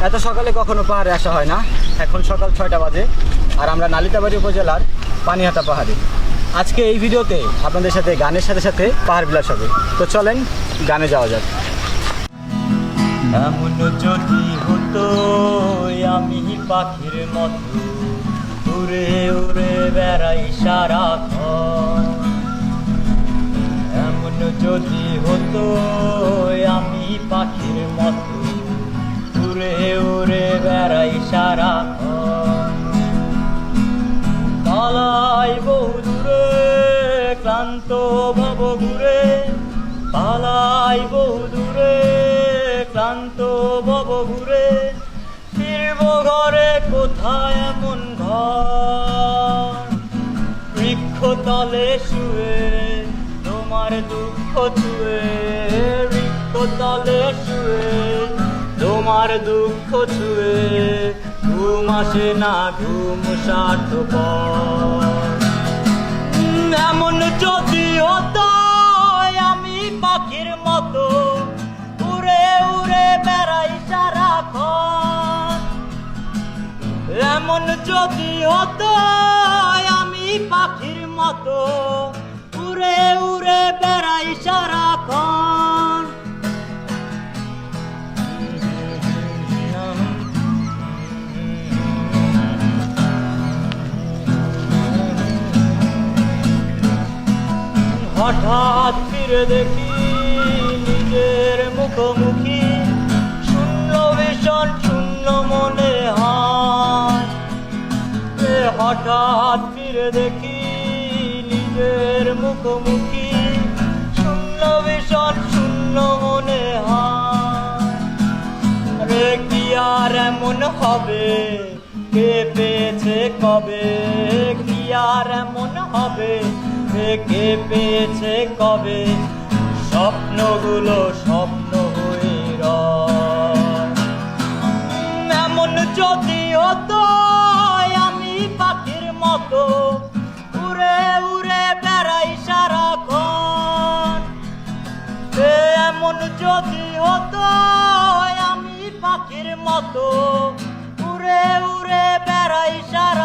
এত সকালে কখনো পাহাড়ে আসা হয় না। এখন সকাল 6টা বাজে আর আমরা নালিতাবাড়ী উপজেলার পানিহাটা পাহাড়ে। আজকে এই ভিডিওতে আপনাদের সাথে গানের সাথে সাথে পাহাড় বিলাস হবে। তো চলেন গানে যাওয়া যাক। এমন যদি হতো আমি পাখির মতো উড়ে উড়ে বেড়াই সারাক্ষণ। এমন যদি হতো আমি পাখির মতো উড়ে উড়ে বেড়াই সারাক্ষণ। পালাই বহু দূরে ক্লান্ত ভব ঘুরে, পালাই বহু দূরে ক্লান্ত ভব ঘুরে, ফিরব ঘরে কোথায় এমন ঘর। বৃক্ষ তলে শুয়ে তোমার দুঃখ ছুঁয়ে, বৃক্ষ তলে শুয়ে তোমার দুঃখ ছুঁয়ে, ঘুম আসে না ঘুম স্বার্থপর। এমন যদি হতো আমি পাখির মতো উড়ে উড়ে বেড়াই সারাক্ষণ। এমন যদি হতো আমি পাখির মতো উড়ে উড়ে বেড়াই সারাক্ষণ। হঠাৎ ফিরে দেখি নিজের মুখোমুখি, শূন্য ভীষণ শূন্য মনে হয়। হঠাৎ ফিরে দেখি নিজের মুখোমুখি, শূন্য ভীষণ শূন্য মনে হয়। রে কি আর এমন হবে, কে পেয়েছে কবে, কি আর এমন হবে, কে পেয়েছে কবে, স্বপ্নগুলো স্বপ্ন হয়ে রয়। এমন যদি হতো আমি পাখির মতো উড়ে উড়ে বেড়াই সারাক্ষণ। এমন যদি হতো আমি পাখির মতো উড়ে উড়ে বেড়াই সারা